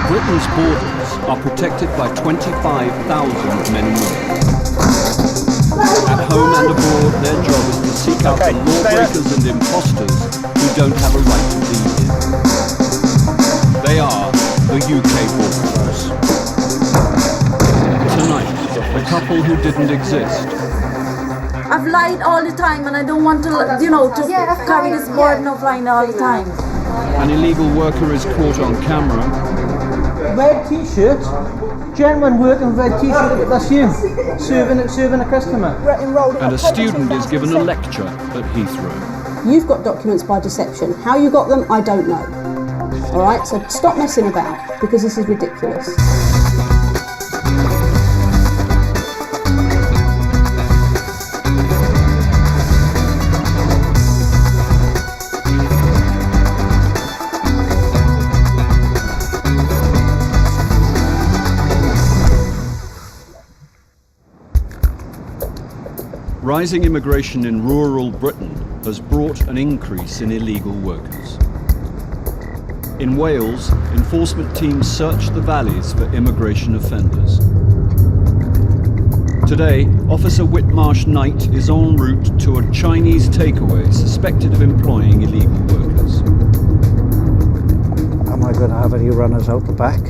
Britain's borders are protected by 25,000 men and women. At home and abroad, their job is to seek out the lawbreakers and imposters who don't have a right to be here. They are the UK Border Force. Tonight, the couple who didn't exist. I've lied all the time and I don't want to, to carry this burden of lying all the time. An illegal worker is caught on camera. Red t-shirt, gentleman working with red t-shirt, that's you, serving a customer. And a student is given a lecture at Heathrow. You've got documents by deception. How you got them, I don't know. All right, so stop messing about, because this is ridiculous. Rising immigration in rural Britain has brought an increase in illegal workers. In Wales, enforcement teams search the valleys for immigration offenders. Today, Officer Whitmarsh Knight is en route to a Chinese takeaway suspected of employing illegal workers. Am I going to have any runners out the back?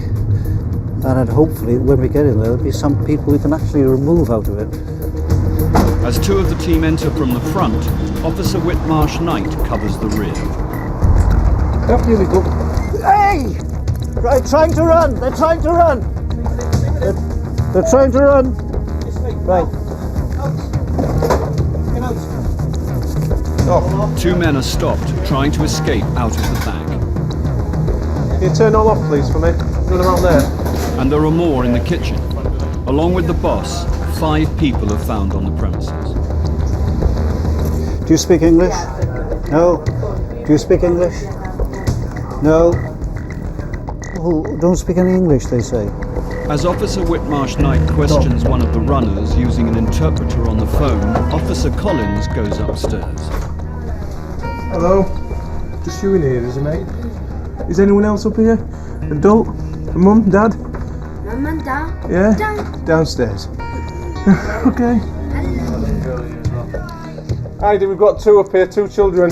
And hopefully, when we get in there, there'll be some people we can actually remove out of it. As two of the team enter from the front, Officer Whitmarsh Knight covers the rear. Up here we go. Hey! Right, trying to run. They're trying to run. They're trying to run. Right. Oh. Two men are stopped, trying to escape out of the back. Can you turn all off, please, for me? Run around there. And there are more in the kitchen. Along with the boss, 5 people are found on the premises. Do you speak English? No. Do you speak English? No. Oh, don't speak any English, they say. As Officer Whitmarsh Knight questions one of the runners using an interpreter on the phone, Officer Collins goes upstairs. Hello? Just you in here, isn't it, mate? Is anyone else up here? Adult? Mum? Dad? Mum and Dad? Yeah? Dad. Downstairs. Okay. Heidi, we've got 2 up here, 2 children.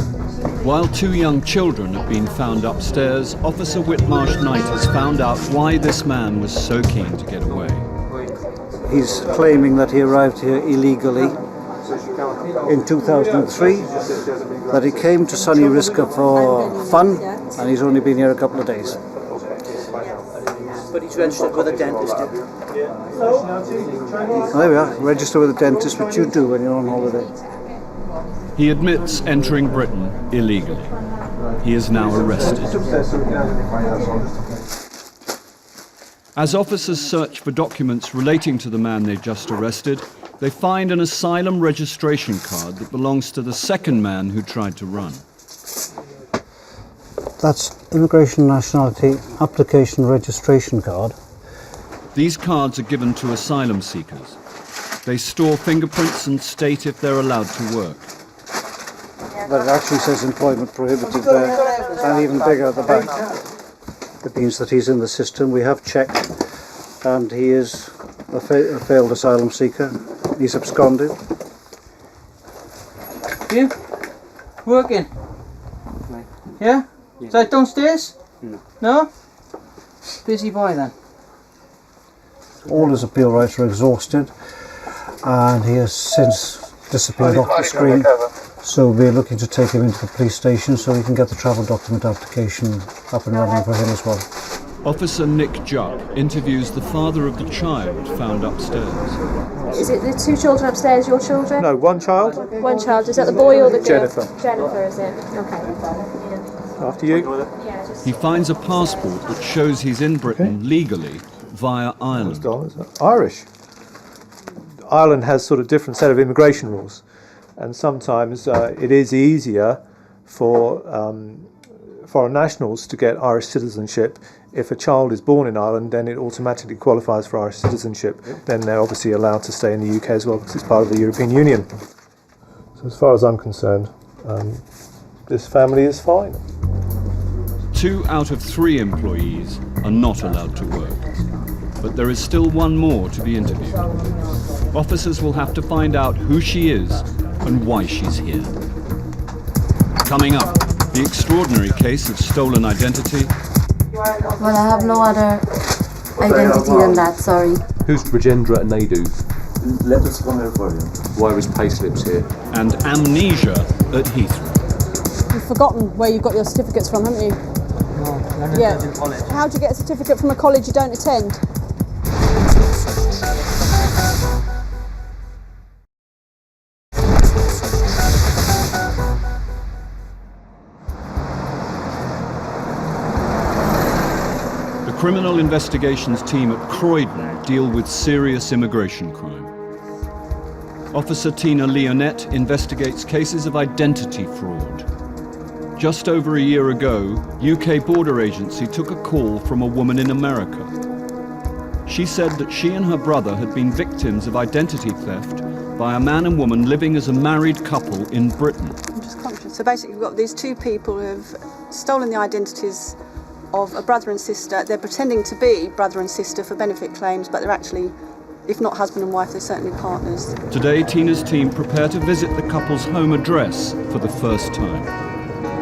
While 2 young children have been found upstairs, Officer Whitmarsh Knight has found out why this man was so keen to get away. He's claiming that he arrived here illegally in 2003, that he came to Sunny Riska for fun, and he's only been here a couple of days. But he's registered with a dentist. There we are, register with a dentist, which you do when you're on holiday. He admits entering Britain illegally. He is now arrested. As officers search for documents relating to the man they've just arrested, they find an asylum registration card that belongs to the second man who tried to run. That's Immigration Nationality Application Registration Card. These cards are given to asylum seekers. They store fingerprints and state if they're allowed to work. But it actually says employment prohibited there, and even bigger at the back. It means that he's in the system. We have checked, and he is a failed asylum seeker. He's absconded. You? Working? Yeah? Is that downstairs? No? Busy boy then. All his appeal rights are exhausted, and he has since disappeared off the screen. So we're looking to take him into the police station so we can get the travel document application up and running for him as well. Officer Nick Jupp interviews the father of the child found upstairs. Is it the 2 children upstairs your children? No, 1 child. 1 child. Is that the boy or the girl? Jennifer. Jennifer, is it? Okay. After you. He finds a passport that shows he's in Britain legally via Ireland. Irish. Ireland has sort of different set of immigration rules, and sometimes it is easier for foreign nationals to get Irish citizenship. If a child is born in Ireland, then it automatically qualifies for Irish citizenship. Then they're obviously allowed to stay in the UK as well because it's part of the European Union. So as far as I'm concerned, this family is fine. 2 out of 3 employees are not allowed to work. But there is still one more to be interviewed. Officers will have to find out who she is and why she's here. Coming up, the extraordinary case of stolen identity. Well, I have no other identity than that, sorry. Who's Rajendra Naidu? Let us come here for you. Why was payslips here? And amnesia at Heathrow. You've forgotten where you got your certificates from, haven't you? No, Yeah. How do you get a certificate from a college you don't attend? The Criminal Investigations team at Croydon deal with serious immigration crime. Officer Tina Leonette investigates cases of identity fraud. Just over a year ago, UK Border Agency took a call from a woman in America. She said that she and her brother had been victims of identity theft by a man and woman living as a married couple in Britain. I'm just conscious. So basically we've got these 2 people who have stolen the identities of a brother and sister. They're pretending to be brother and sister for benefit claims, but they're actually, if not husband and wife, they're certainly partners. Today, Tina's team prepare to visit the couple's home address for the first time.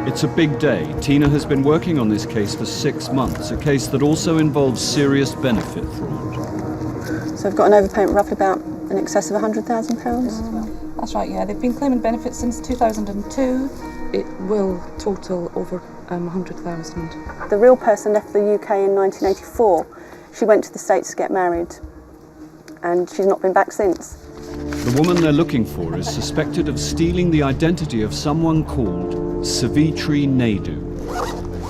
It's a big day. Tina has been working on this case for 6 months, a case that also involves serious benefit fraud. So we've got an overpayment roughly about in excess of £100,000. That's right, yeah. They've been claiming benefits since 2002. It will total over 100,000. The real person left the UK in 1984. She went to the States to get married, and she's not been back since. The woman they're looking for is suspected of stealing the identity of someone called Savitri Naidu.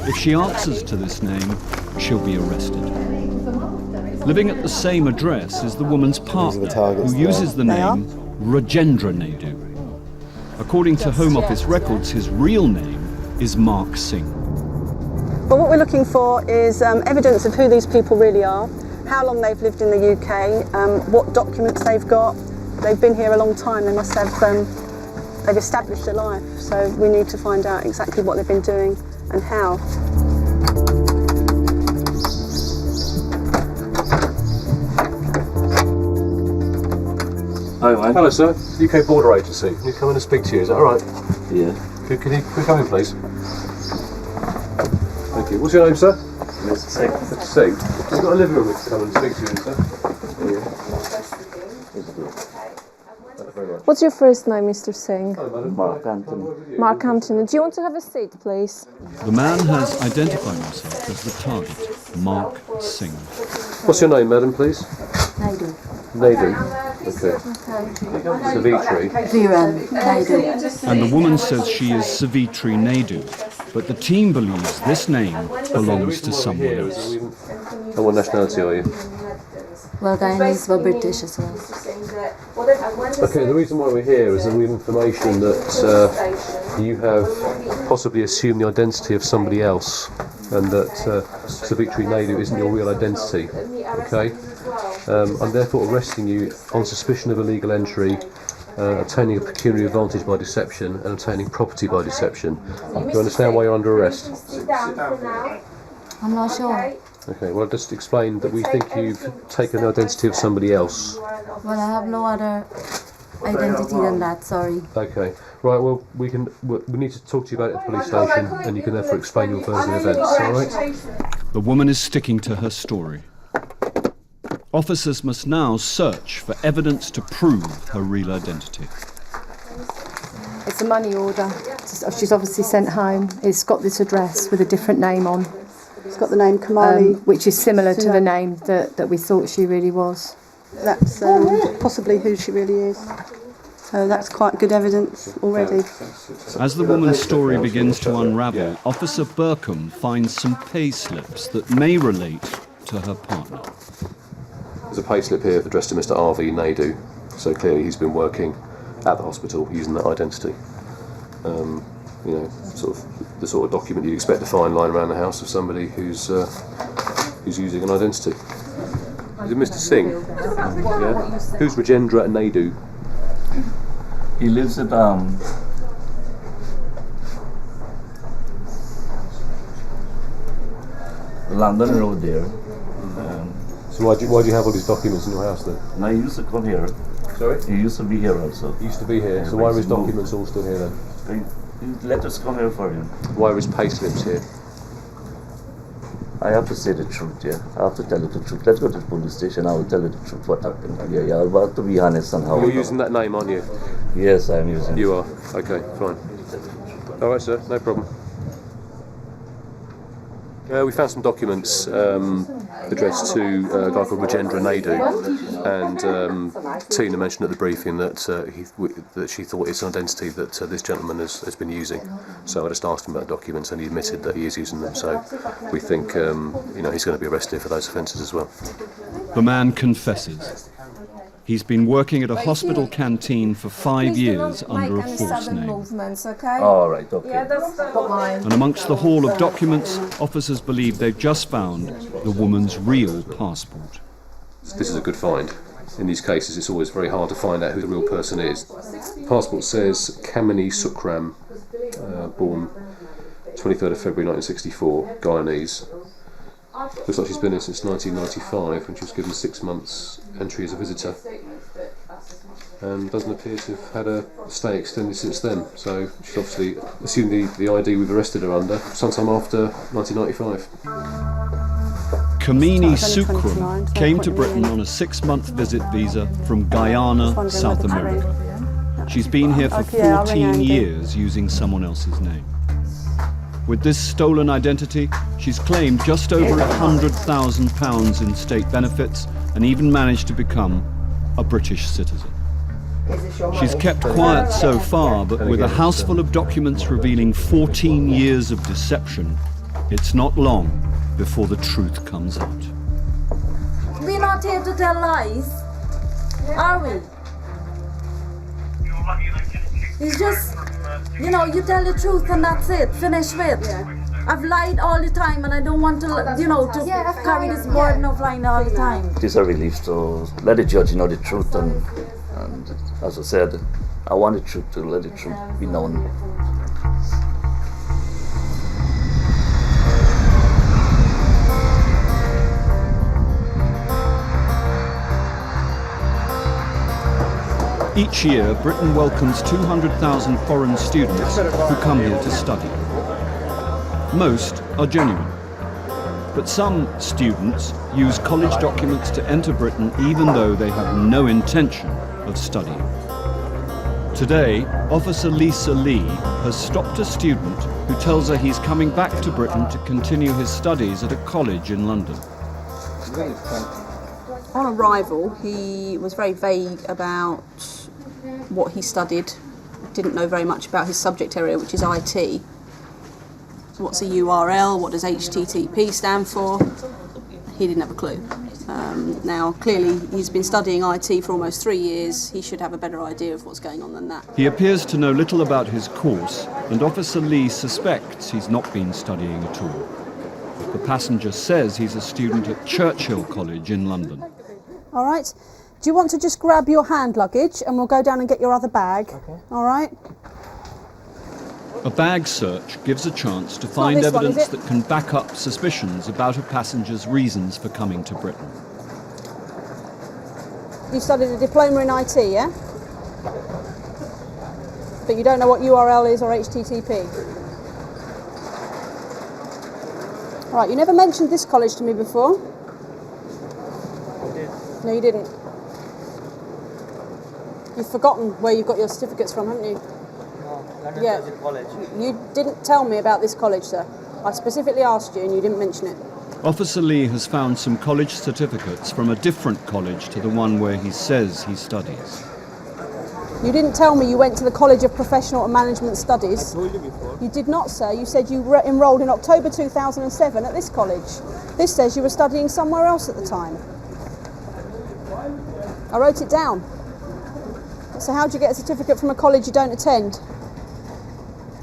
If she answers to this name, she'll be arrested. Living at the same address is the woman's partner, who uses the name Rajendra Naidu. According to Home Office records, his real name is Mark Singh. But what we're looking for is evidence of who these people really are, how long they've lived in the UK, what documents they've got. They've been here a long time. They must have, they've established a life. So we need to find out exactly what they've been doing and how. Hi, man. Hello, sir. UK Border Agency. Can you come in and speak to you? Is that all right? Yeah. Can you come in, please? Thank you. What's your name, sir? Mr. Singh. Mr. Singh. We've got a living room we can come and speak to you in, sir. Thank you very much. What's your first name, Mr. Singh? Hello, madam. Mark Anthony. Mark Anthony. Do you want to have a seat, please? The man has identified himself as the target, Mark Singh. What's your name, madam, please? Naidu. Naidu. Okay. Savitri. Viren Naidu. And the woman says she is Savitri Naidu, but the team believes this name belongs to someone else. And what nationality are you? Well, Guyanese were British as well. Okay, the reason why we're here is that we have information that you have possibly assumed the identity of somebody else, and that Savitri Naidu isn't your real identity. Okay? I'm therefore arresting you on suspicion of illegal entry, obtaining a pecuniary advantage by deception, and obtaining property by deception. Do you understand why you're under arrest? I'm not sure. Okay, well, I just explained that we think you've taken the identity of somebody else. Well, I have no other identity than that, sorry. Okay, right, well, we need to talk to you about it at the police station, and you can therefore explain your version of events, alright? The woman is sticking to her story. Officers must now search for evidence to prove her real identity. It's a money order. She's obviously sent home. It's got this address with a different name on, It's got the name Kamali. which is similar to the name that we thought she really was. That's possibly who she really is. So that's quite good evidence already. As the woman's story begins to unravel, Officer Burkham finds some pay slips that may relate to her partner. There's a payslip here addressed to Mr. R.V. Naidu, so clearly he's been working at the hospital using that identity. You know, the sort of document you'd expect to find lying around the house of somebody who's using an identity. Is it Mr. Singh? Yeah. Who's Rajendra Naidu? He lives at London Road there. So why do you have all these documents in your house then? And I used to come here. Sorry? He used to be here also. He used to be here, so why are his documents all still here then? Let us come here for him. Why are his payslips here? I have to say the truth, yeah. I have to tell you the truth. Let's go to the police station. I will tell you the truth what happened. Yeah. I want to be honest on how. You're using that name, aren't you? Yes, I am using it. You are? Okay, fine. Alright, sir, no problem. We found some documents addressed to a guy called Rajendra Naidu, and Tina mentioned at the briefing that that she thought it's an identity that this gentleman has been using. So I just asked him about the documents, and he admitted that he is using them. So we think he's going to be arrested for those offences as well. The man confesses. He's been working at a hospital canteen for 5 years under a false name. All right, okay. Yeah, that's got mine. And amongst the haul of documents, officers believe they've just found the woman's real passport. This is a good find. In these cases, it's always very hard to find out who the real person is. Passport says Kamini Sukram, born 23rd of February 1964, Guyanese. Looks like she's been here since 1995, when she was given 6 months entry as a visitor, and doesn't appear to have had a stay extended since then. So she's obviously assumed the ID we've arrested her under sometime after 1995. Kamini Sukram came to Britain on a 6-month visit visa from Guyana, South America. She's been here for 14 years using someone else's name. With this stolen identity, she's claimed just over £100,000 in state benefits and even managed to become a British citizen. She's kept quiet so far, but with a house full of documents revealing 14 years of deception, it's not long before the truth comes out. We're not here to tell lies, are we? It's just, you tell the truth and that's it, finish with. I've lied all the time and I don't want to, to carry this burden of lying all the time. It is a relief to let the judge know the truth, and as I said, I want the truth to let the truth be known. Each year, Britain welcomes 200,000 foreign students who come here to study. Most are genuine, but some students use college documents to enter Britain even though they have no intention of studying. Today, Officer Lisa Lee has stopped a student who tells her he's coming back to Britain to continue his studies at a college in London. On arrival, he was very vague about what he studied, didn't know very much about his subject area, which is IT. What's a URL? What does HTTP stand for? He didn't have a clue. Now, clearly, he's been studying IT for almost 3 years. He should have a better idea of what's going on than that. He appears to know little about his course, and Officer Lee suspects he's not been studying at all. The passenger says he's a student at Churchill College in London. All right. Do you want to just grab your hand luggage and we'll go down and get your other bag? Okay. All right. A bag search gives a chance to find evidence that can back up suspicions about a passenger's reasons for coming to Britain. You studied a diploma in IT, yeah? But you don't know what URL is or HTTP? All right, you never mentioned this college to me before. I did. No, you didn't. You've forgotten where you've got your certificates from, haven't you? Yeah, you didn't tell me about this college, sir. I specifically asked you and you didn't mention it. Officer Lee has found some college certificates from a different college to the one where he says he studies. You didn't tell me you went to the College of Professional and Management Studies. I told you before. You did not, sir. You said you enrolled in October 2007 at this college. This says you were studying somewhere else at the time. I wrote it down. So how do you get a certificate from a college you don't attend?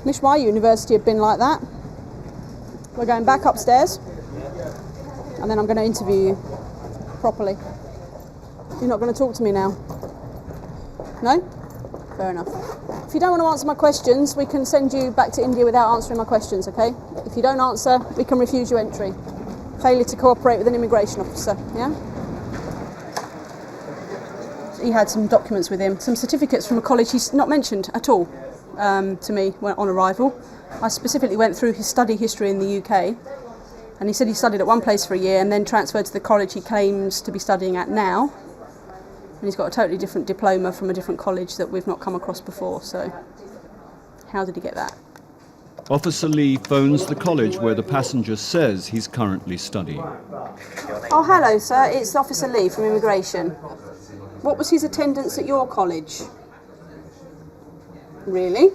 Wish my university had been like that. We're going back upstairs and then I'm going to interview you properly. You're not going to talk to me now? No? Fair enough. If you don't want to answer my questions, we can send you back to India without answering my questions, okay? If you don't answer, we can refuse you entry. Failure to cooperate with an immigration officer, yeah? He had some documents with him, some certificates from a college he's not mentioned at all to me on arrival. I specifically went through his study history in the UK, and he said he studied at one place for a year and then transferred to the college he claims to be studying at now. And he's got a totally different diploma from a different college that we've not come across before, so how did he get that? Officer Lee phones the college where the passenger says he's currently studying. Oh, hello, sir. It's Officer Lee from Immigration. What was his attendance at your college? Really?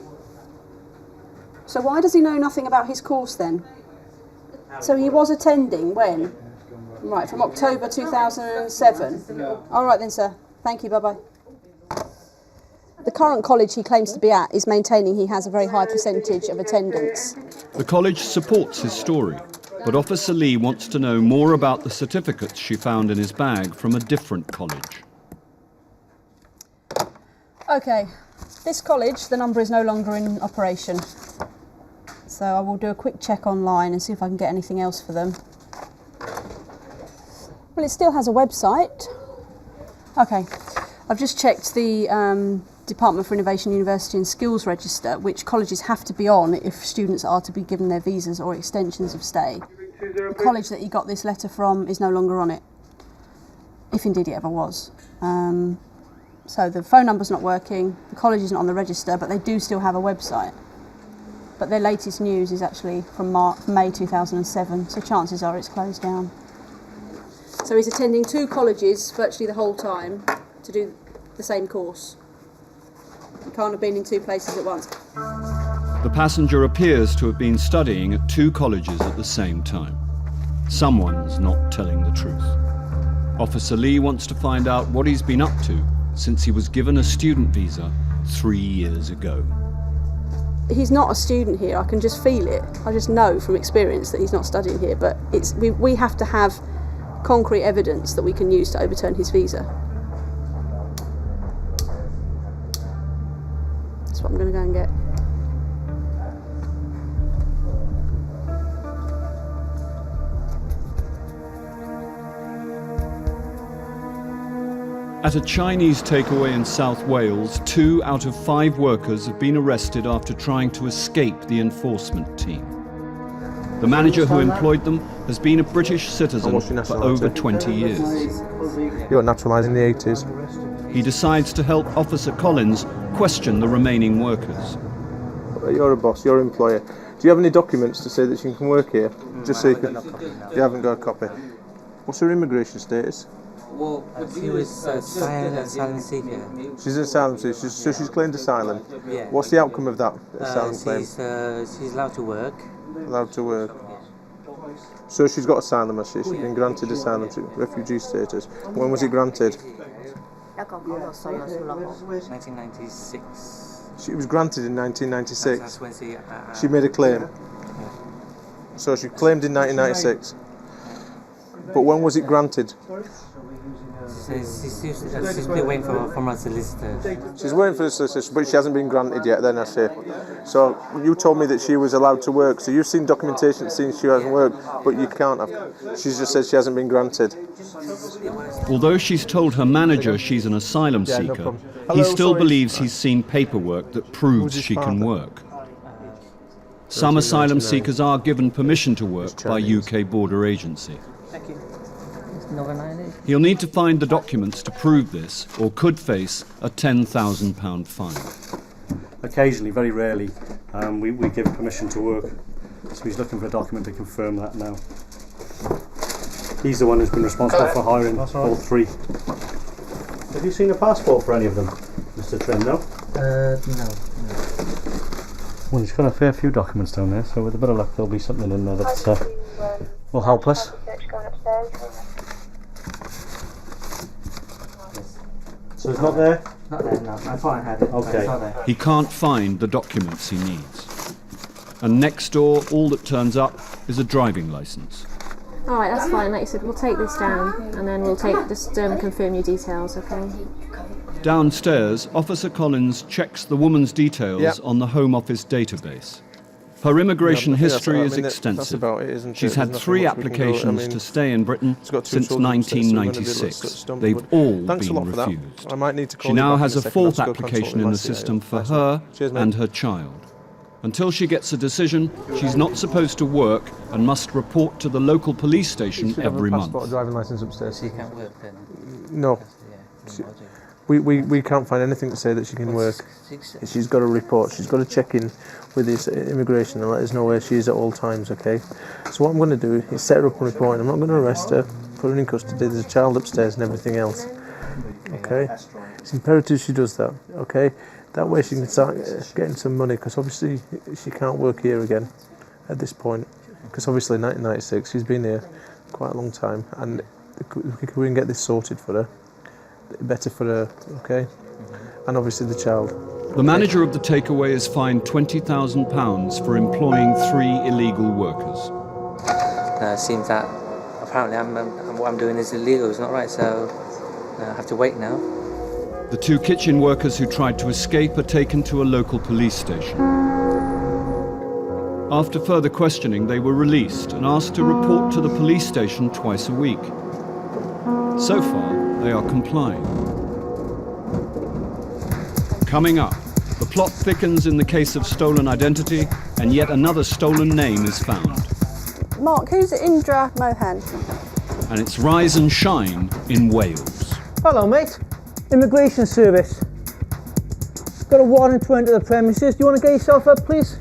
So why does he know nothing about his course then? So he was attending when? Right, from October 2007. All right then, sir. Thank you. Bye-bye. The current college he claims to be at is maintaining he has a very high percentage of attendance. The college supports his story, but Officer Lee wants to know more about the certificates she found in his bag from a different college. Okay, this college, the number is no longer in operation. So I will do a quick check online and see if I can get anything else for them. Well, it still has a website. Okay, I've just checked the Department for Innovation, University and Skills Register, which colleges have to be on if students are to be given their visas or extensions of stay. The college that he got this letter from is no longer on it, if indeed it ever was. So the phone number's not working, the college isn't on the register, but they do still have a website. But their latest news is actually from May 2007, so chances are it's closed down. So he's attending 2 colleges virtually the whole time to do the same course. He can't have been in 2 places at once. The passenger appears to have been studying at 2 colleges at the same time. Someone's not telling the truth. Officer Lee wants to find out what he's been up to since he was given a student visa 3 years ago. He's not a student here, I can just feel it. I just know from experience that he's not studying here, but we have to have concrete evidence that we can use to overturn his visa. That's what I'm going to go and get. At a Chinese takeaway in South Wales, 2 out of 5 workers have been arrested after trying to escape the enforcement team. The manager who employed them has been a British citizen for over 20 years. You got naturalised in the 80s. He decides to help Officer Collins question the remaining workers. You're a boss, you're an employer. Do you have any documents to say that you can work here? Just so you can... You haven't got a copy. What's her immigration status? Well, she was asylum seeker. She's an asylum seeker, so she's claimed asylum. Yeah. What's the outcome of that asylum claim? She's allowed to work. Allowed to work. So she's got asylum, has she? She's been granted asylum, refugee status. When was it granted? 1996. She was granted in 1996. That's when she made a claim. So she claimed in 1996. But when was it granted? She's still waiting for a solicitor. She's waiting for a solicitor, but she hasn't been granted yet then, has she? So you told me that she was allowed to work, so you've seen documentation saying she hasn't worked, but you can't have. She's just said she hasn't been granted. Although she's told her manager she's an asylum seeker, he still believes he's seen paperwork that proves she can work. Some asylum seekers are given permission to work by UK border agency. Thank you. He'll need to find the documents to prove this, or could face a £10,000 fine. Occasionally, very rarely, we give permission to work. So he's looking for a document to confirm that now. He's the one who's been responsible for hiring all 3. Have you seen a passport for any of them, Mr. Trim, no? No. Well, he's got a fair few documents down there, so with a bit of luck there'll be something in there that will help us. So it's not there? Not there, no. I thought I had it. Okay. It's not there. He can't find the documents he needs. And next door, all that turns up is a driving licence. All right, that's fine. Like you said, we'll take this down and then we'll just confirm your details, okay? Downstairs, Officer Collins checks the woman's details on the Home Office database. Her immigration Yeah, I think that's history about- is I mean, that's extensive. about it, isn't it? She's There's had nothing 3 much we can go- I applications mean, to stay in Britain it's got 2 since children upstairs, so we're gonna do lots of 1996. stuff, They've but all thanks a been lot for that. refused. I might need to call She you now back has in a a second. I'll 4th just go consult application with in my the CIO. system for Nice her one. Cheers, mate. and her child. Until she gets a decision, she's not supposed to work and must report to the local police station every month. Driving license upstairs. She can't work then. No. We can't find anything to say that she can work. She's got to report. She's got to check in with this immigration and let us know where she is at all times, okay? So what I'm going to do is set her up and report. I'm not going to arrest her, put her in custody. There's a child upstairs and everything else, okay? It's imperative she does that, okay? That way she can start getting some money, because obviously she can't work here again at this point, because obviously 1996, she's been here quite a long time, and if we can get this sorted for her, better for her, okay? And obviously the child. The manager of the takeaway is fined £20,000 for employing 3 illegal workers. It seems that apparently what I'm doing is illegal, it's not right, so I have to wait now. The 2 kitchen workers who tried to escape are taken to a local police station. After further questioning, they were released and asked to report to the police station twice a week. So far, they are complying. Coming up, the plot thickens in the case of stolen identity, and yet another stolen name is found. Mark, who's Indra Mohan? And it's rise and shine in Wales. Hello, mate. Immigration Service. Got a warrant to enter the premises. Do you want to get yourself up, please?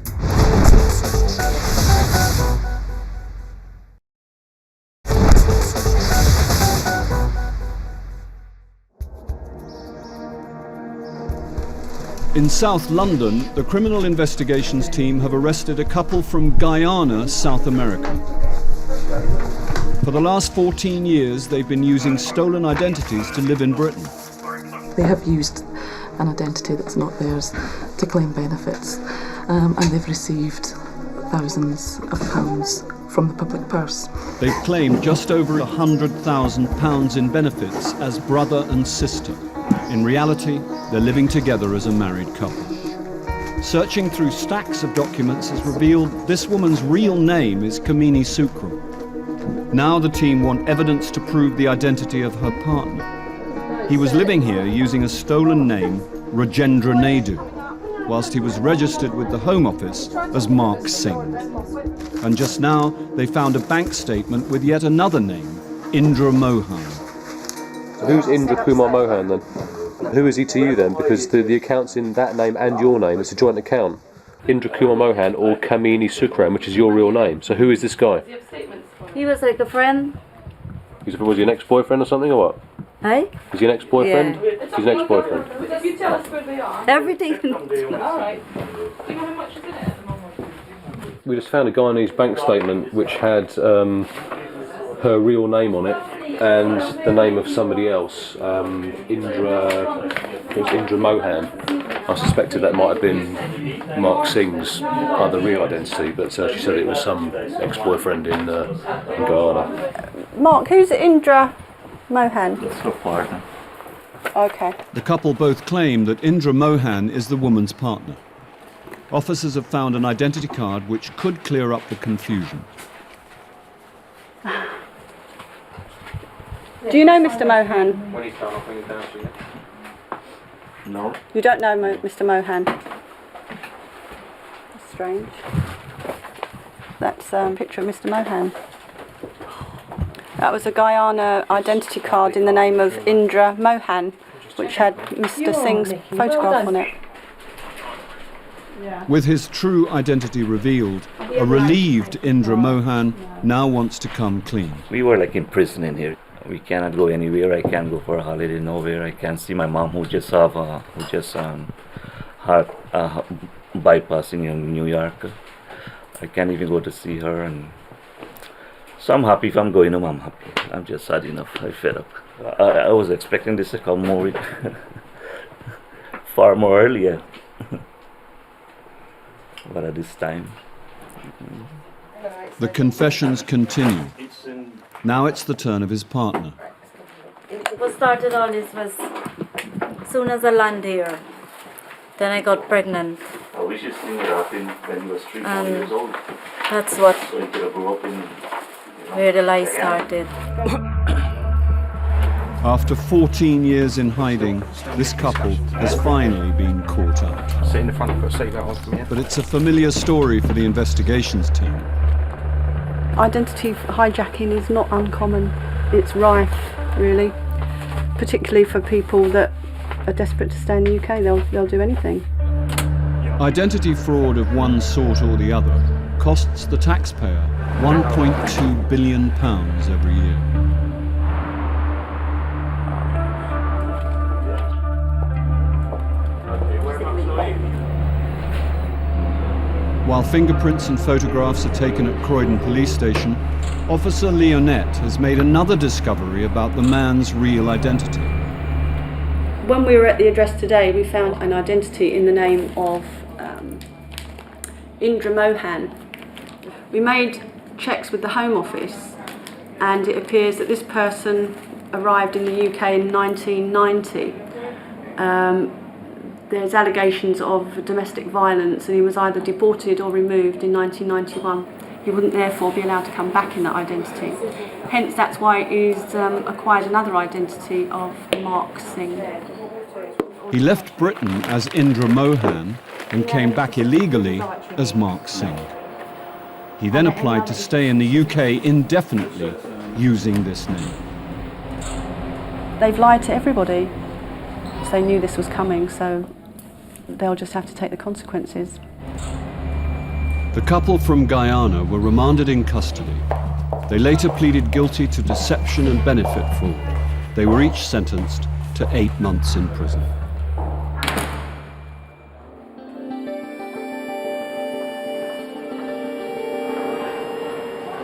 In South London, the criminal investigations team have arrested a couple from Guyana, South America. For the last 14 years, they've been using stolen identities to live in Britain. They have used an identity that's not theirs to claim benefits, and they've received thousands of pounds from the public purse. They've claimed just over £100,000 in benefits as brother and sister. In reality, they're living together as a married couple. Searching through stacks of documents has revealed this woman's real name is Kamini Sukram. Now the team want evidence to prove the identity of her partner. He was living here using a stolen name, Rajendra Naidu, whilst he was registered with the Home Office as Mark Singh. And just now, they found a bank statement with yet another name, Indra Mohan. So who's Indra Kumar Mohan then? Who is he to you then? Because the accounts in that name and your name, it's a joint account. Indra Kumar Mohan or Kamini Sukram, which is your real name. So who is this guy? He was like a friend. Was he an ex-boyfriend or something, or what? Hey? Is he an ex-boyfriend? Yeah. He's an ex-boyfriend. You tell us where they are. Everything. Alright. Do you know how much is in it at the moment? We just found a Guyanese bank statement which had her real name on it and the name of somebody else, Indra Mohan. I suspected that might have been Mark Singh's other real identity, but she said it was some ex-boyfriend in Guyana. Mark, who's Indra Mohan? That's her partner. Okay. The couple both claim that Indra Mohan is the woman's partner. Officers have found an identity card which could clear up the confusion. Do you know Mr. Mohan? When he's done, I'll bring it down to you. No. You don't know Mr. Mohan? That's strange. That's a picture of Mr. Mohan. That was a Guyana identity card in the name of Indra Mohan, which had Mr. Singh's photograph on it. With his true identity revealed, a relieved Indra Mohan now wants to come clean. We were like in prison in here. We cannot go anywhere. I can't go for a holiday nowhere. I can't see my mom who just heart bypassing in New York. I can't even go to see her, and so I'm happy. If I'm going home, I'm happy. I'm just sad enough. I fed up. I was expecting this to come more far more earlier, but at this time. The confessions continue. Now it's the turn of his partner. What started all this was as soon as I landed here, then I got pregnant. I wish you seen it happen when you were 3-4 years old. That's what So you could have grew up in, where the lie started. After 14 years in hiding, this couple has finally been caught up. Sit in the front, I've got to save that one from you. But it's a familiar story for the investigations team. Identity hijacking is not uncommon. It's rife, really, particularly for people that are desperate to stay in the UK. They'll do anything. Identity fraud of one sort or the other costs the taxpayer £1.2 billion every year. While fingerprints and photographs are taken at Croydon Police Station, Officer Leonette has made another discovery about the man's real identity. When we were at the address today, we found an identity in the name of Indra Mohan. We made checks with the Home Office, and it appears that this person arrived in the UK in 1990. There's allegations of domestic violence, and he was either deported or removed in 1991. He wouldn't therefore be allowed to come back in that identity. Hence, that's why he's acquired another identity of Mark Singh. He left Britain as Indra Mohan and came back illegally as Mark Singh. He then applied to stay in the UK indefinitely using this name. They've lied to everybody. They knew this was coming, so they'll just have to take the consequences. The couple from Guyana were remanded in custody. They later pleaded guilty to deception and benefit fraud. They were each sentenced to 8 months in prison.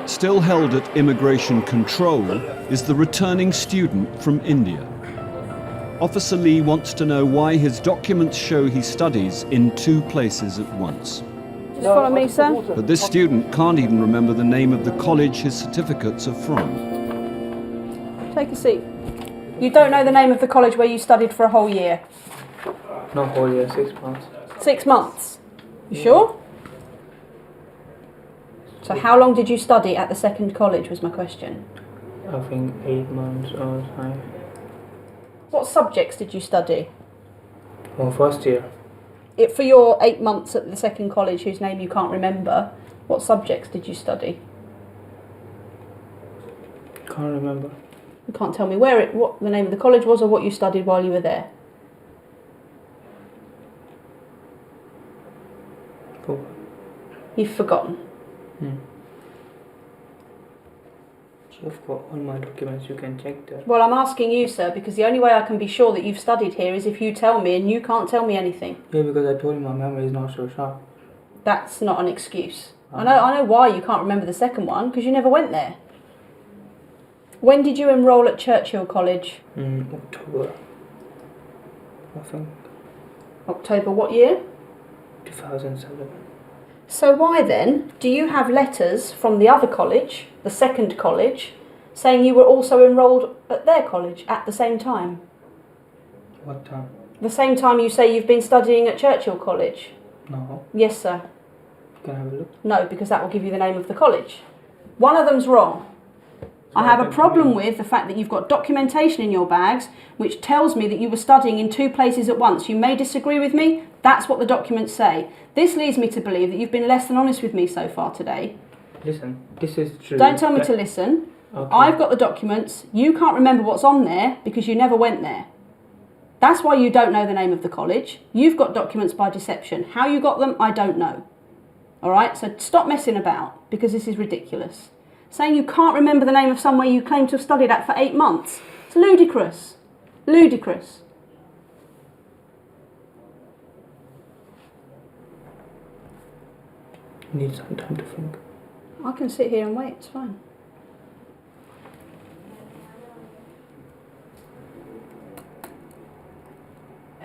Still held at immigration control is the returning student from India. Officer Lee wants to know why his documents show he studies in 2 places at once. Just follow me, sir. But this student can't even remember the name of the college his certificates are from. Take a seat. You don't know the name of the college where you studied for a whole year? No, whole year, 6 months. 6 months? You sure? So how long did you study at the second college was my question. I think 8 months or something. What subjects did you study? Well, first year. For your 8 months at the second college, whose name you can't remember, what subjects did you study? Can't remember. You can't tell me what the name of the college was or what you studied while you were there? Cool. You've forgotten. I've got all my documents, you can check that. Well, I'm asking you, sir, because the only way I can be sure that you've studied here is if you tell me, and you can't tell me anything. Yeah, because I told you my memory is not so sharp. That's not an excuse. I know why you can't remember the second one, because you never went there. When did you enrol at Churchill College? October, I think. October what year? 2007. So why then do you have letters from the other college, the second college, saying you were also enrolled at their college at the same time? What time? The same time you say you've been studying at Churchill College? No. Yes, sir. Can I have a look? No, because that will give you the name of the college. One of them's wrong. I have a problem with the fact that you've got documentation in your bags which tells me that you were studying in 2 places at once. You may disagree with me, that's what the documents say. This leads me to believe that you've been less than honest with me so far today. Listen, this is true. Don't tell me to listen. Okay. I've got the documents. You can't remember what's on there because you never went there. That's why you don't know the name of the college. You've got documents by deception. How you got them, I don't know. All right, so stop messing about because this is ridiculous. Saying you can't remember the name of somewhere you claim to have studied at for 8 months. It's ludicrous. Ludicrous. Need some time to think. I can sit here and wait, it's fine.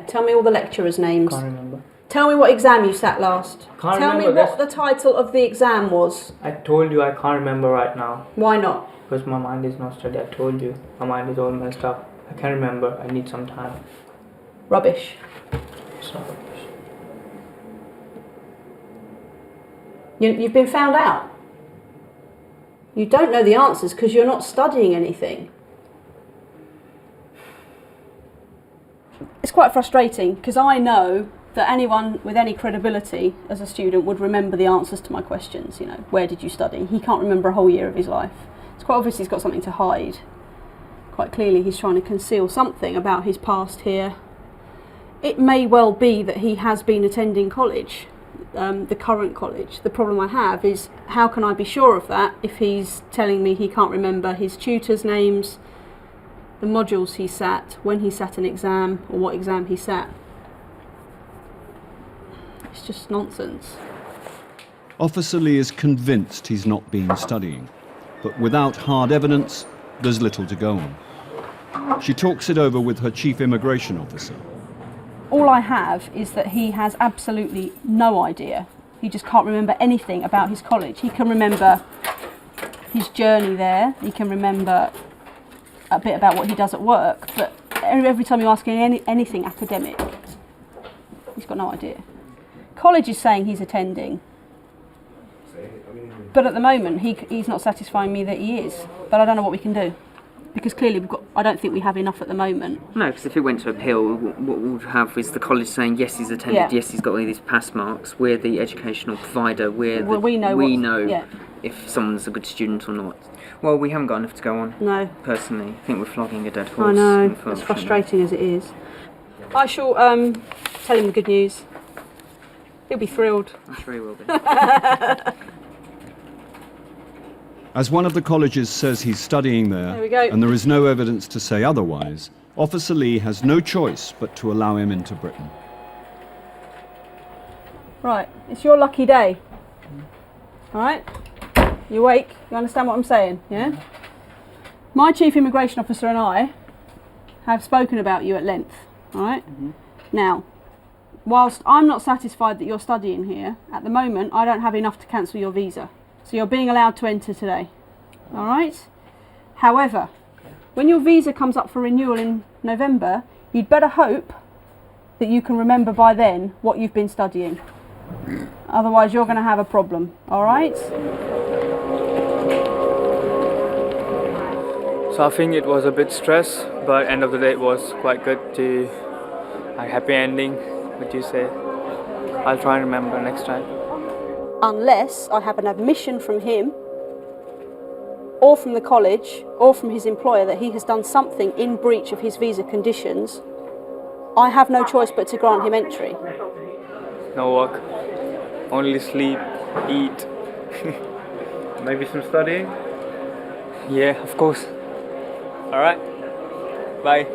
Tell me all the lecturers' names. Can't remember. Tell me what exam you sat last. Can't Tell me remember, what the title of the exam was. I told you I can't remember right now. Why not? Because my mind is not steady. I told you. My mind is all messed up. I can't remember. I need some time. Rubbish. It's not rubbish. You've been found out. You don't know the answers because you're not studying anything. It's quite frustrating because I know that anyone with any credibility as a student would remember the answers to my questions. You know, where did you study? He can't remember a whole year of his life. It's quite obvious he's got something to hide. Quite clearly he's trying to conceal something about his past here. It may well be that he has been attending college, the current college. The problem I have is how can I be sure of that if he's telling me he can't remember his tutors' names, the modules he sat, when he sat an exam, or what exam he sat. It's just nonsense. Officer Lee is convinced he's not been studying, but without hard evidence, there's little to go on. She talks it over with her chief immigration officer. All I have is that he has absolutely no idea. He just can't remember anything about his college. He can remember his journey there. He can remember a bit about what he does at work, but every time you ask him anything academic, he's got no idea. College is saying he's attending, but at the moment he's not satisfying me that he is. But I don't know what we can do, because clearly I don't think we have enough at the moment. No, because if it went to appeal, what we'll have is the college saying yes, he's attended, yes, he's got all these pass marks. We're the educational provider. We know if someone's a good student or not. Well, we haven't got enough to go on. No. Personally, I think we're flogging a dead horse. I know. It's frustrating as it is. I shall tell him the good news. He'll be thrilled. I'm sure he will be. As one of the colleges says he's studying there, and there is no evidence to say otherwise, Officer Lee has no choice but to allow him into Britain. Right, it's your lucky day. All right? You awake? You understand what I'm saying, yeah? My chief immigration officer and I have spoken about you at length, all right? Now, whilst I'm not satisfied that you're studying here, at the moment I don't have enough to cancel your visa. So you're being allowed to enter today, all right? However, when your visa comes up for renewal in November, you'd better hope that you can remember by then what you've been studying. Otherwise you're going to have a problem, all right? So I think it was a bit stress, but end of the day it was quite good to a happy ending, would you say? I'll try and remember next time. Unless I have an admission from him or from the college or from his employer that he has done something in breach of his visa conditions, I have no choice but to grant him entry. No work, only sleep, eat. Maybe some studying? Yeah, of course. Alright, bye.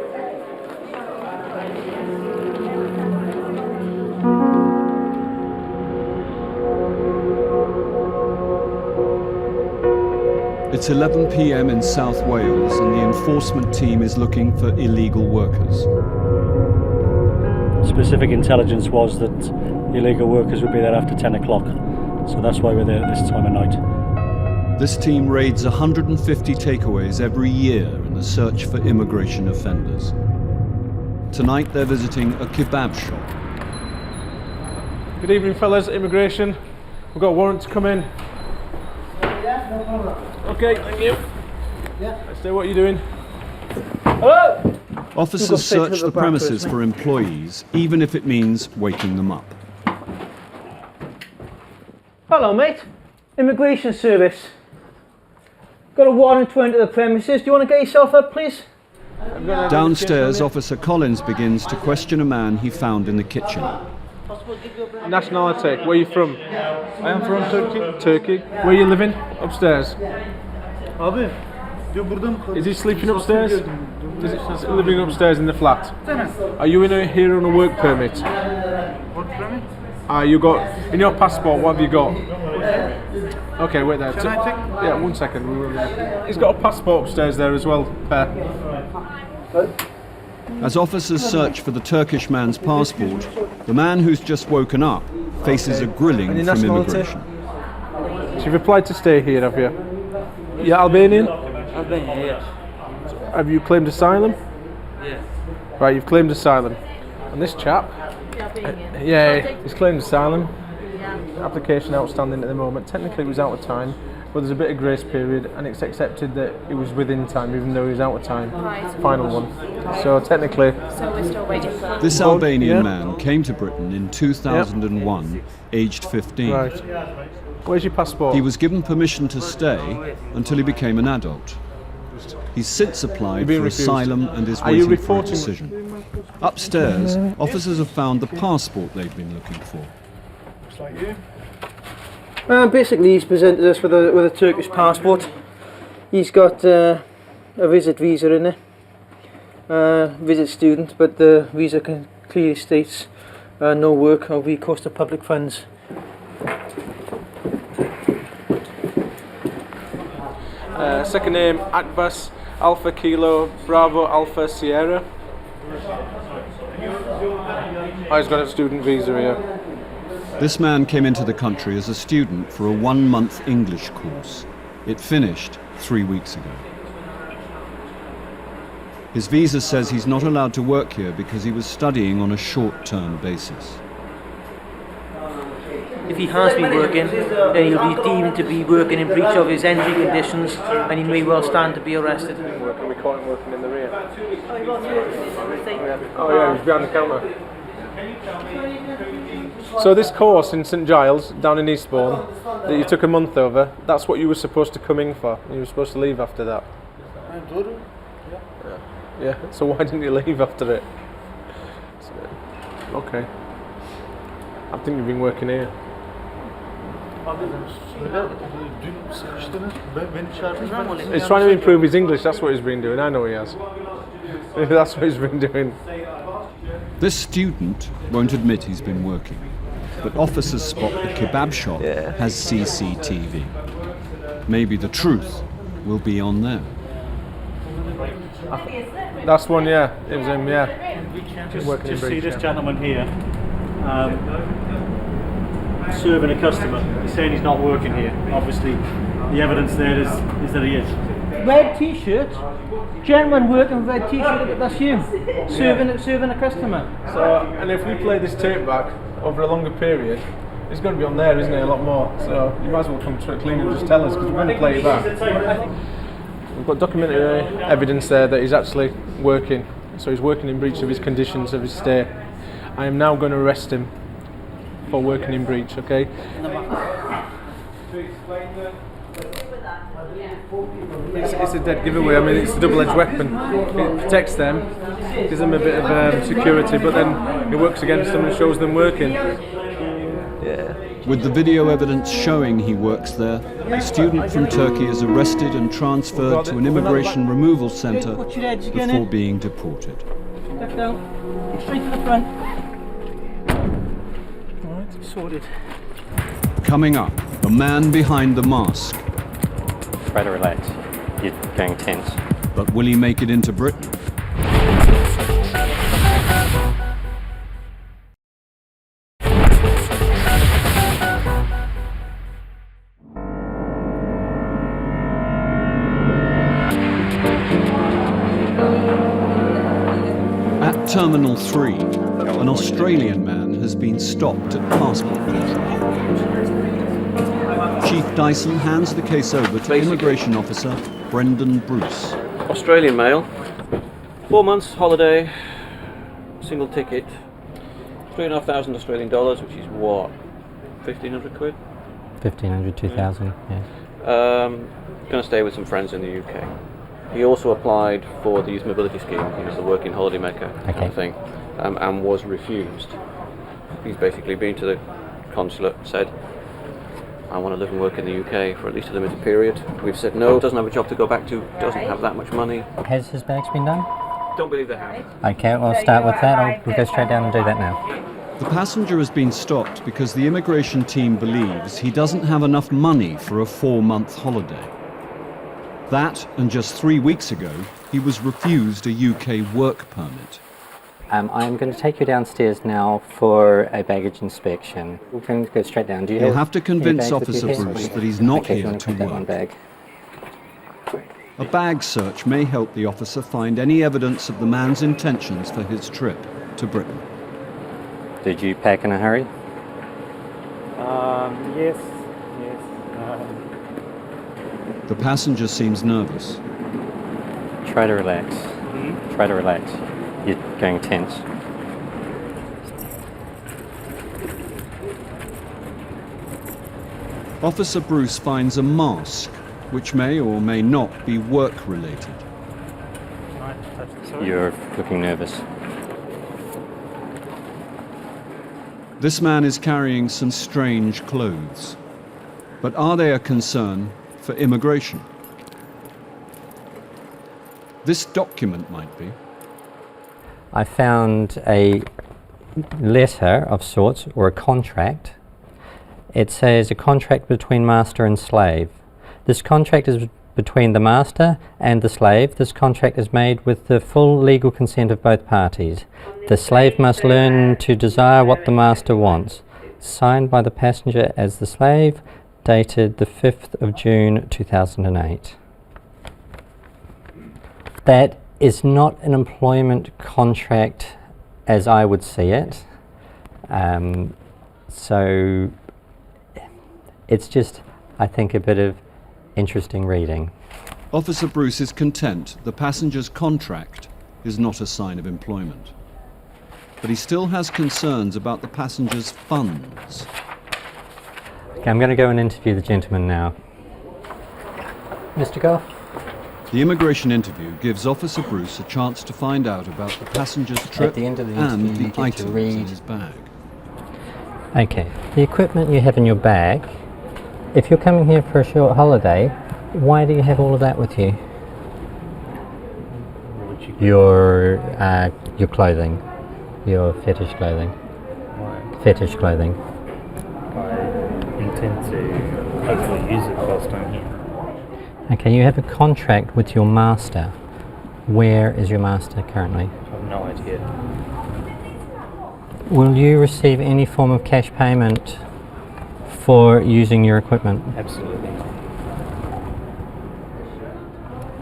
It's 11 p.m. in South Wales and the enforcement team is looking for illegal workers. Specific intelligence was that illegal workers would be there after 10 o'clock, so that's why we're there at this time of night. This team raids 150 takeaways every year in the search for immigration offenders. Tonight they're visiting a kebab shop. Good evening, fellas, immigration. We've got a warrant to come in. Okay, thank you. Let's see what you're doing. Hello! Officers search the premises for employees, even if it means waking them up. Hello, mate. Immigration Service. Got a warrant to enter the premises. Do you want to get yourself up, please? Downstairs, Officer Collins begins to question a man he found in the kitchen. Nationality, where are you from? I am from Turkey. Turkey. Where are you living? Upstairs. Is he sleeping upstairs? Is he living upstairs in the flat? Are you here on a work permit? Work permit? You got in your passport. What have you got? Okay, wait there. Can I take? Yeah, 1 second. He's got a passport upstairs there as well. As officers search for the Turkish man's passport, the man who's just woken up faces a grilling from immigration. So you've applied to stay here, have you? You're Albanian? Albanian, yes. Have you claimed asylum? Yes. Right, you've claimed asylum. And this chap, yeah, he's claimed asylum. application outstanding at the moment. Technically it was out of time, but there's a bit of grace period and it's accepted that it was within time even though it was out of time. Right. Final one. So technically... So we're still waiting for that. This Albanian man came to Britain in 2001, aged 15. Right. Where's your passport? He was given permission to stay until he became an adult. He's since applied for asylum and is waiting for a decision. Upstairs, officers have found the passport they've been looking for. Basically, he's presented us with a Turkish passport. He's got a visit visa in it, visit student, but the visa clearly states no work or recourse to public funds. Second name, Akbas Alpha Kilo Bravo Alpha Sierra. He's got a student visa here. This man came into the country as a student for a 1-month English course. It finished 3 weeks ago. His visa says he's not allowed to work here because he was studying on a short-term basis. If he has been working, then he'll be deemed to be working in breach of his entry conditions and he may well stand to be arrested. We caught him working in the rear. Oh yeah, he was behind the counter. So this course in St Giles, down in Eastbourne, that you took a month over, that's what you were supposed to come in for. You were supposed to leave after that. Yeah, so why didn't you leave after it? Okay. I think you've been working here. He's trying to improve his English, that's what he's been doing, I know he has. That's what he's been doing. This student won't admit he's been working, but officers spot the kebab shop has CCTV. Maybe the truth will be on there. That's one, yeah. It was him, yeah. Just see this gentleman here serving a customer. He's saying he's not working here. Obviously, the evidence there is that he is. Red t-shirt, gentleman working with red t-shirt, that's you, serving a customer. So, and if we play this tape back over a longer period, it's going to be on there, isn't it? A lot more. So you might as well come clean and just tell us because we're going to play it back. We've got documentary evidence there that he's actually working. So he's working in breach of his conditions of his stay. I am now going to arrest him for working in breach, okay? It's a dead giveaway. I mean, it's a double-edged weapon. It protects them, gives them a bit of security, but then it works against them and shows them working. Yeah. With the video evidence showing he works there, the student from Turkey is arrested and transferred to an immigration removal centre before being deported. Back down, straight to the front. Alright, sorted. Coming up, the man behind the mask. Try to relax. You're going tense. But will he make it into Britain? At Terminal 3, an Australian man has been stopped at passport control. Chief Dyson hands the case over to Immigration Officer Brendan Bruce. Australian male, 4 months holiday, single ticket, 3,500 Australian dollars, which is what, 1,500 quid? 1,500, 2,000, yeah. Going to stay with some friends in the UK. He also applied for the Youth Mobility Scheme. He was the working holiday maker kind of thing, and was refused. He's basically been to the consulate, said, I want to live and work in the UK for at least a limited period. We've said no, doesn't have a job to go back to, doesn't have that much money. Has his bags been done? Don't believe they have. Okay, we'll start with that. We'll go straight down and do that now. The passenger has been stopped because the immigration team believes he doesn't have enough money for a 4-month holiday. That, and just 3 weeks ago, he was refused a UK work permit. I'm going to take you downstairs now for a baggage inspection. We're going to go straight down. Do you He'll have to convince Officer Bruce that he's not here to work. Bag. A bag search may help the officer find any evidence of the man's intentions for his trip to Britain. Did you pack in a hurry? Yes. The passenger seems nervous. Try to relax. Try to relax. You're going tense. Officer Bruce finds a mask, which may or may not be work-related. You're looking nervous. This man is carrying some strange clothes. But are they a concern for immigration? This document might be. I found a letter of sorts, or a contract. It says a contract between master and slave. This contract is between the master and the slave. This contract is made with the full legal consent of both parties. The slave must learn to desire what the master wants. Signed by the passenger as the slave, dated the 5th of June 2008. That is not an employment contract as I would see it. So it's just, I think, a bit of interesting reading. Officer Bruce is content the passenger's contract is not a sign of employment. But he still has concerns about the passenger's funds. Okay, I'm going to go and interview the gentleman now. Mr. Goff? The immigration interview gives Officer Bruce a chance to find out about the passenger's trip At the end of the and interview, you the get to items read. in his bag. Okay, the equipment you have in your bag, if you're coming here for a short holiday, why do you have all of that with you? Your clothing, your fetish clothing. Why? Fetish clothing. I intend to hopefully use it whilst I'm here. Okay, you have a contract with your master. Where is your master currently? I have no idea. Will you receive any form of cash payment for using your equipment? Absolutely not.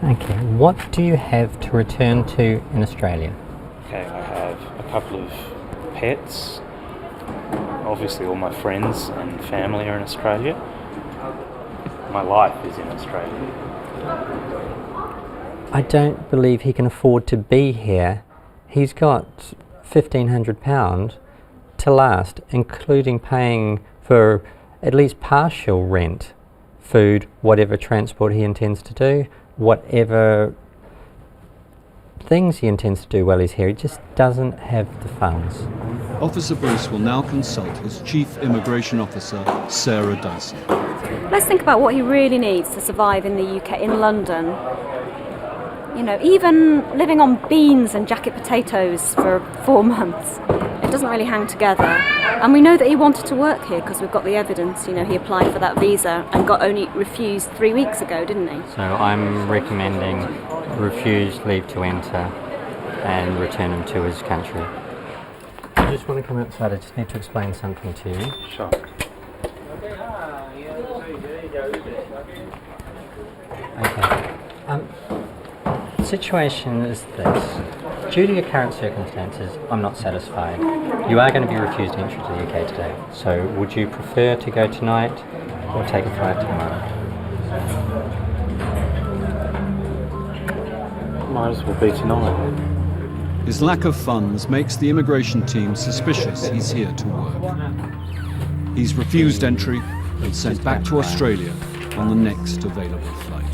Okay, what do you have to return to in Australia? Okay, I have a couple of pets. Obviously all my friends and family are in Australia. My life is in Australia. I don't believe he can afford to be here. He's got £1,500 to last, including paying for at least partial rent, food, whatever transport he intends to do, whatever things he intends to do while he's here. He just doesn't have the funds. Officer Bruce will now consult his Chief Immigration Officer, Sarah Dyson. Let's think about what he really needs to survive in the UK, in London. You know, even living on beans and jacket potatoes for 4 months, it doesn't really hang together. And we know that he wanted to work here because we've got the evidence. You know, he applied for that visa and got only refused 3 weeks ago, didn't he? So I'm recommending refuse leave to enter and return him to his country. I just want to come outside. I just need to explain something to you. Sure. Okay. The situation is this. Due to your current circumstances, I'm not satisfied. You are going to be refused entry to the UK today. So would you prefer to go tonight or take a flight tomorrow? Might as well be tonight. His lack of funds makes the immigration team suspicious he's here to work. He's refused entry and sent back to Australia on the next available flight.